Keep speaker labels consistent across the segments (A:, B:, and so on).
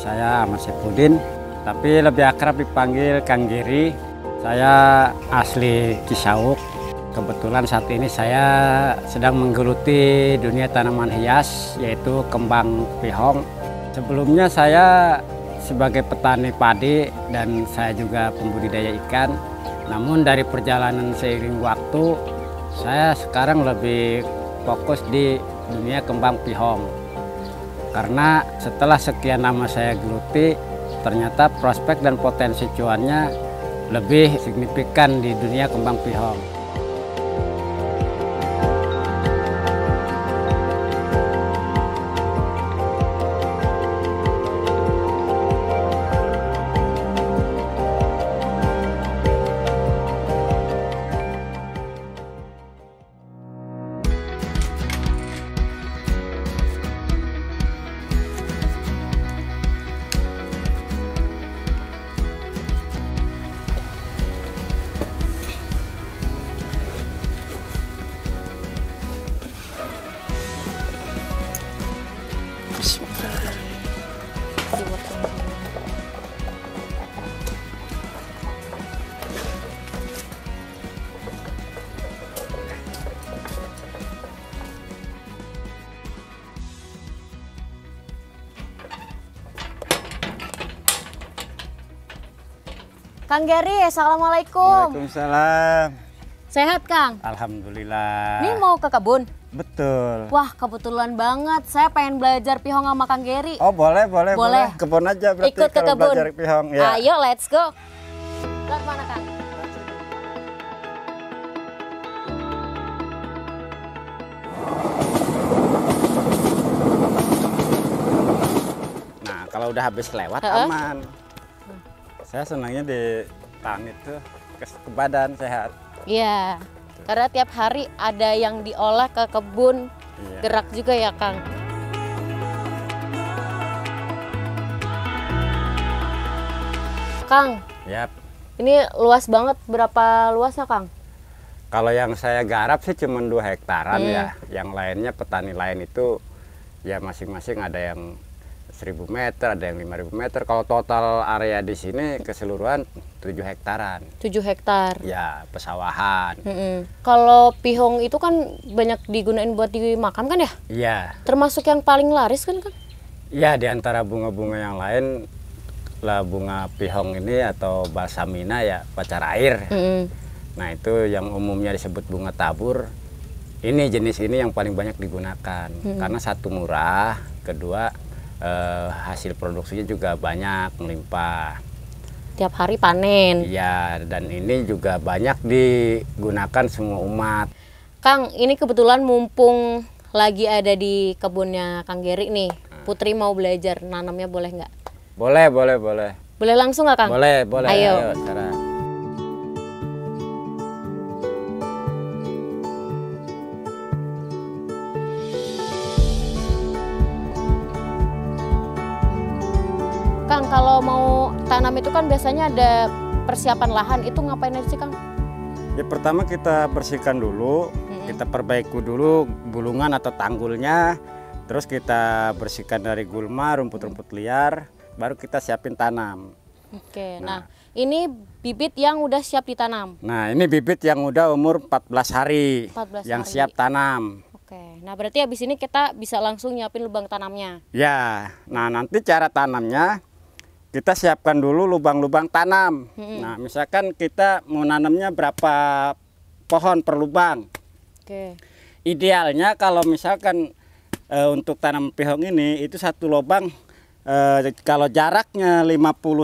A: saya Ahmad Saifuddin, tapi lebih akrab dipanggil Kang Giri. Saya asli Cisauk. Kebetulan saat ini saya sedang menggeluti dunia tanaman hias, yaitu kembang pihong. Sebelumnya saya sebagai petani padi dan saya juga pembudidaya ikan. Namun dari perjalanan seiring waktu, saya sekarang lebih fokus di dunia kembang pihong. Karena setelah sekian lama saya geluti, ternyata prospek dan potensi cuannya lebih signifikan di dunia kembang pihong.
B: Kang Giri, assalamualaikum.
A: Waalaikumsalam.
B: Sehat Kang?
A: Alhamdulillah.
B: Ini mau ke kebun?
A: Betul.
B: Wah, kebetulan banget. Saya pengen belajar pihong sama Kang Giri.
A: Oh boleh. Kebun aja berarti.
B: Ikut ke
A: kalau
B: kebun.
A: belajar pihong. Ya.
B: Ayo, let's go. Lihat mana Kang?
A: Nah kalau udah habis lewat aman. Saya senangnya di tang itu ke badan sehat.
B: Iya, karena tiap hari ada yang diolah ke kebun.
A: Iya.
B: Gerak juga ya Kang. Kang,
A: Yap.
B: ini luas banget. Berapa luasnya Kang?
A: Kalau yang saya garap sih cuma 2 hektaran ya. Yang lainnya petani lain itu ya masing-masing ada yang 1000 meter, ada yang 5000 meter. Kalau total area di sini keseluruhan 7 hektaran.
B: 7 hektar.
A: Ya, pesawahan.
B: Kalau pihong itu kan banyak digunain buat dimakan kan ya?
A: Iya.
B: Termasuk yang paling laris kan Kang?
A: Ya, di antara bunga-bunga yang lain lah bunga pihong ini atau balsamina ya pacar air. Nah, itu yang umumnya disebut bunga tabur. Ini jenis ini yang paling banyak digunakan. Karena satu murah, kedua hasil produksinya juga banyak, melimpah.
B: Tiap hari panen.
A: Iya, dan ini juga banyak digunakan semua umat.
B: Kang, ini kebetulan mumpung lagi ada di kebunnya Kang Giri nih. Putri mau belajar nanamnya, boleh nggak?
A: Boleh.
B: Boleh langsung nggak Kang?
A: Boleh.
B: Ayo.
A: Cara.
B: Kang, kalau mau tanam itu kan biasanya ada persiapan lahan, itu ngapain aja sih Kang?
A: Ya pertama kita bersihkan dulu, kita perbaiki dulu bulungan atau tanggulnya, terus kita bersihkan dari gulma, rumput-rumput liar, baru kita siapin tanam.
B: Oke, nah ini bibit yang udah siap ditanam.
A: Nah ini bibit yang udah umur 14 hari,
B: 14
A: yang
B: hari.
A: siap tanam.
B: Oke, nah berarti habis ini kita bisa langsung nyiapin lubang tanamnya.
A: Ya, nah nanti cara tanamnya kita siapkan dulu lubang-lubang tanam. Nah misalkan kita mau nanamnya berapa pohon per lubang.
B: Oke.
A: Idealnya kalau misalkan untuk tanam pihong ini itu satu lubang kalau jaraknya 50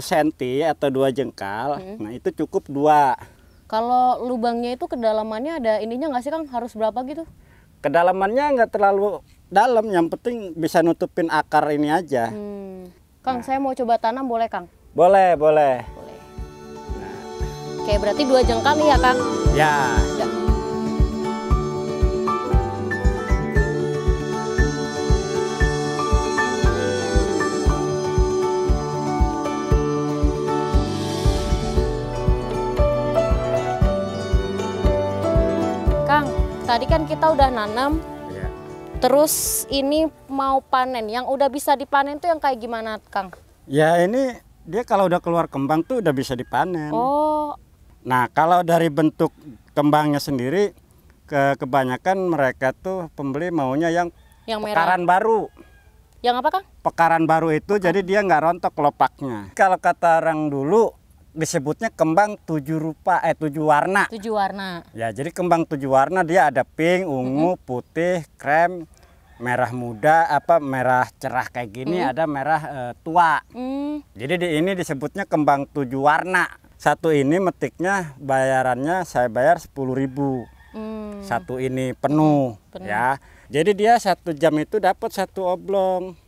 A: cm atau 2 jengkal, nah itu cukup 2.
B: Kalau lubangnya itu kedalamannya ada ininya nggak sih Kang? Harus berapa gitu?
A: Kedalamannya nggak terlalu dalam, yang penting bisa nutupin akar ini aja.
B: Kang, saya mau coba tanam boleh Kang?
A: Boleh.
B: Boleh. Oke, berarti 2 jengkal nih ya Kang?
A: Ya.
B: Udah. Kang, tadi kan kita udah nanam.
A: Ya.
B: Terus ini mau panen, yang udah bisa dipanen tuh yang kayak gimana Kang?
A: Ya ini dia kalau udah keluar kembang tuh udah bisa dipanen.
B: Oh,
A: Nah kalau dari bentuk kembangnya sendiri, kebanyakan mereka tuh pembeli maunya yang
B: yang merah.
A: pekaran baru.
B: Yang apa, Kang?
A: Pekaran baru itu jadi dia nggak rontok kelopaknya. Kalau kata orang dulu disebutnya kembang 7 warna.
B: 7 warna.
A: Ya jadi kembang 7 warna dia ada pink, ungu, putih, krem, merah muda, merah cerah kayak gini, ada merah tua. Jadi ini disebutnya kembang 7 warna. Satu ini metiknya bayarannya saya bayar 10.000. Satu ini penuh, ya. Jadi dia 1 jam itu dapat 1 oblong.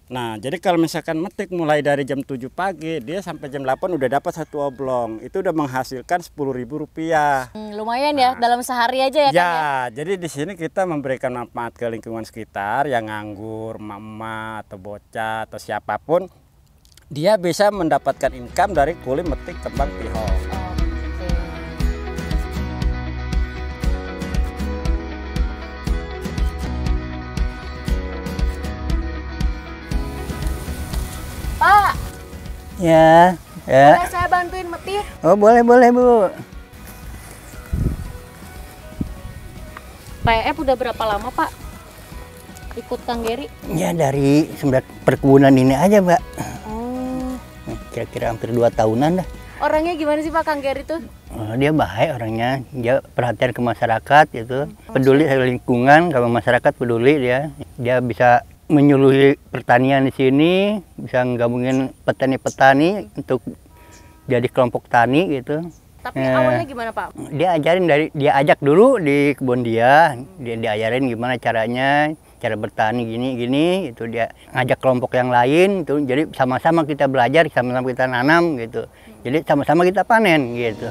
A: Nah, jadi kalau misalkan metik mulai dari jam 7 pagi, dia sampai jam 8 udah dapat 1 oblong. Itu udah menghasilkan Rp10.000.
B: Lumayan ya, dalam sehari aja ya, Kang ya?
A: Ya, jadi di sini kita memberikan manfaat ke lingkungan sekitar yang nganggur, mama atau bocah atau siapapun, dia bisa mendapatkan income dari kulit metik kembang pihong.
B: Pak,
C: Ya,
B: boleh saya bantuin metik?
C: Oh boleh Bu.
B: PF udah berapa lama, Pak? Ikut Kang Geri?
C: Ya dari perkebunan ini aja Mbak.
B: Oh.
C: Kira-kira hampir 2 tahunan dah.
B: Orangnya gimana sih Pak Kang Geri tuh?
C: Dia baik orangnya, dia perhatian ke masyarakat gitu, peduli sama lingkungan, kalau masyarakat peduli dia bisa menyuluhi pertanian di sini, bisa gabungin petani-petani untuk jadi kelompok tani gitu.
B: Tapi awalnya gimana Pak?
C: Dia ajak dulu di kebun dia diajarin gimana caranya, cara bertani gini itu dia ngajak kelompok yang lain itu, jadi sama-sama kita belajar, sama-sama kita nanam gitu, jadi sama-sama kita panen gitu.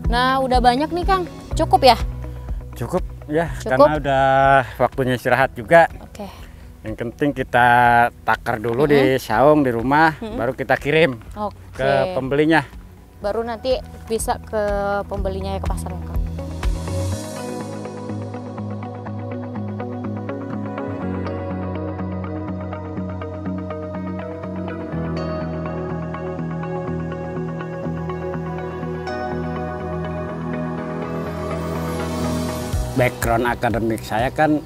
B: Nah, udah banyak nih Kang. Cukup ya?
A: Cukup ya,
B: Cukup?
A: karena udah waktunya istirahat juga.
B: Oke.
A: Yang penting kita takar dulu di saung di rumah, baru kita kirim
B: Oke.
A: ke pembelinya.
B: Baru nanti bisa ke pembelinya ya, ke pasar ya Kang.
A: Background akademik saya kan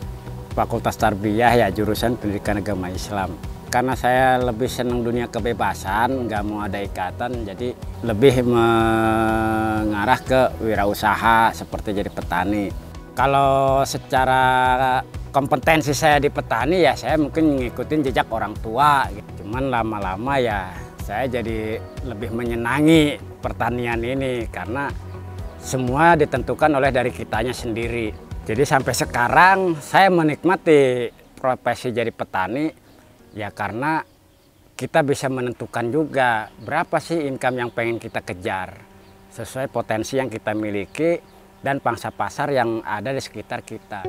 A: Fakultas Tarbiyah ya, jurusan Pendidikan Agama Islam. Karena saya lebih senang dunia kebebasan, nggak mau ada ikatan, jadi lebih mengarah ke wirausaha seperti jadi petani. Kalau secara kompetensi saya di petani ya saya mungkin ngikutin jejak orang tua gitu. Cuman lama-lama ya saya jadi lebih menyenangi pertanian ini karena semua ditentukan oleh dari kitanya sendiri. Jadi sampai sekarang saya menikmati profesi jadi petani ya karena kita bisa menentukan juga berapa sih income yang pengen kita kejar sesuai potensi yang kita miliki dan pangsa pasar yang ada di sekitar kita.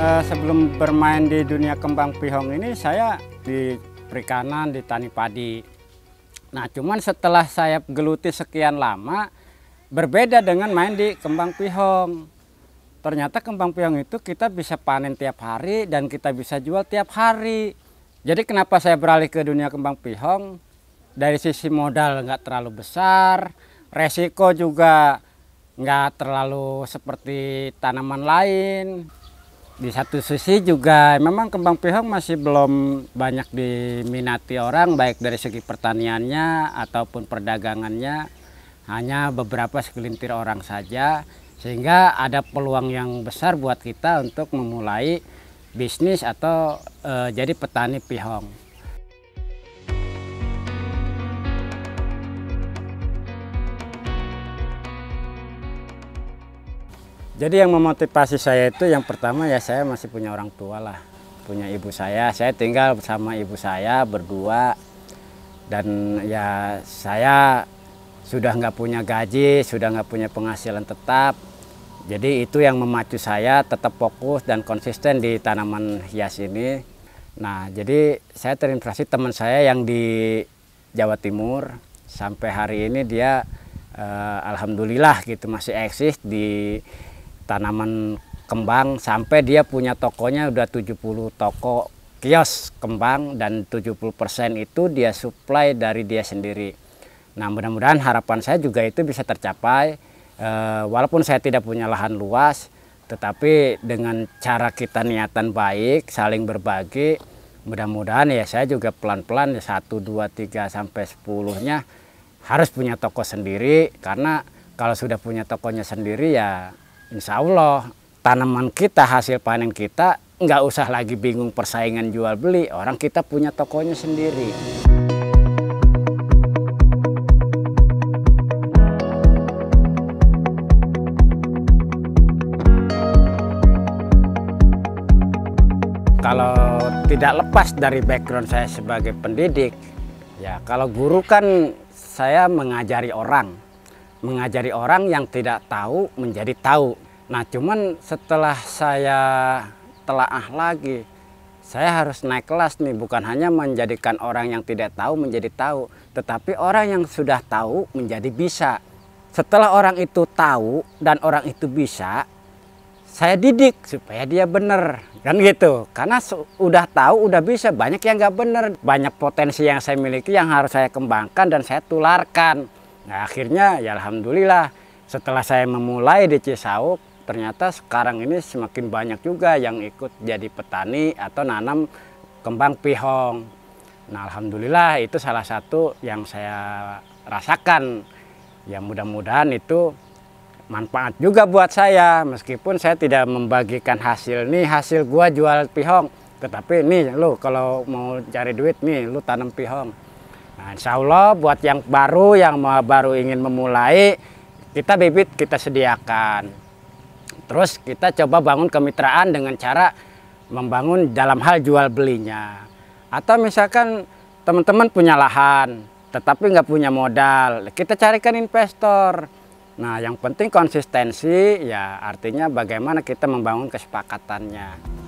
A: Sebelum bermain di dunia kembang pihong ini saya di perikanan, di tani padi. Nah cuman setelah saya geluti sekian lama berbeda dengan main di kembang pihong. Ternyata kembang pihong itu kita bisa panen tiap hari dan kita bisa jual tiap hari. Jadi kenapa saya beralih ke dunia kembang pihong? Dari sisi modal nggak terlalu besar, resiko juga nggak terlalu seperti tanaman lain. Di satu sisi juga memang kembang pihong masih belum banyak diminati orang, baik dari segi pertaniannya ataupun perdagangannya, hanya beberapa segelintir orang saja, sehingga ada peluang yang besar buat kita untuk memulai bisnis atau jadi petani pihong. Jadi yang memotivasi saya itu yang pertama ya saya masih punya orang tua lah, punya ibu saya tinggal bersama ibu saya berdua, dan ya saya sudah nggak punya gaji, sudah nggak punya penghasilan tetap, Jadi itu yang memacu saya tetap fokus dan konsisten di tanaman hias ini. Nah, jadi saya terinspirasi teman saya yang di Jawa Timur. Sampai hari ini dia alhamdulillah gitu masih eksis di tanaman kembang, sampai dia punya tokonya udah 70 toko kios kembang dan 70% itu dia supply dari dia sendiri. Nah, mudah-mudahan harapan saya juga itu bisa tercapai. Walaupun saya tidak punya lahan luas, tetapi dengan cara kita niatan baik, saling berbagi, mudah-mudahan ya saya juga pelan-pelan 1, 2, 3 sampai 10-nya harus punya toko sendiri. Karena kalau sudah punya tokonya sendiri ya insya Allah tanaman kita, hasil panen kita nggak usah lagi bingung persaingan jual beli, orang kita punya tokonya sendiri. Kalau tidak lepas dari background saya sebagai pendidik, ya kalau guru kan saya mengajari orang yang tidak tahu menjadi tahu. Nah, cuman setelah saya telaah lagi, saya harus naik kelas nih, bukan hanya menjadikan orang yang tidak tahu menjadi tahu, tetapi orang yang sudah tahu menjadi bisa. Setelah orang itu tahu dan orang itu bisa, saya didik supaya dia benar, kan gitu. Karena udah tahu, udah bisa, banyak yang nggak benar, banyak potensi yang saya miliki yang harus saya kembangkan dan saya tularkan. Nah, akhirnya ya alhamdulillah setelah saya memulai di Cisauk, ternyata sekarang ini semakin banyak juga yang ikut jadi petani atau nanam kembang pihong. Nah, alhamdulillah itu salah satu yang saya rasakan. Ya mudah-mudahan itu manfaat juga buat saya, meskipun saya tidak membagikan hasil nih, hasil gua jual pihong, tetapi nih lu kalau mau cari duit nih lu tanam pihong. Nah, insya Allah buat yang baru ingin memulai, kita bibit kita sediakan, terus kita coba bangun kemitraan dengan cara membangun dalam hal jual belinya. Atau misalkan teman-teman punya lahan tetapi nggak punya modal, kita carikan investor. Nah, yang penting konsistensi, ya artinya bagaimana kita membangun kesepakatannya.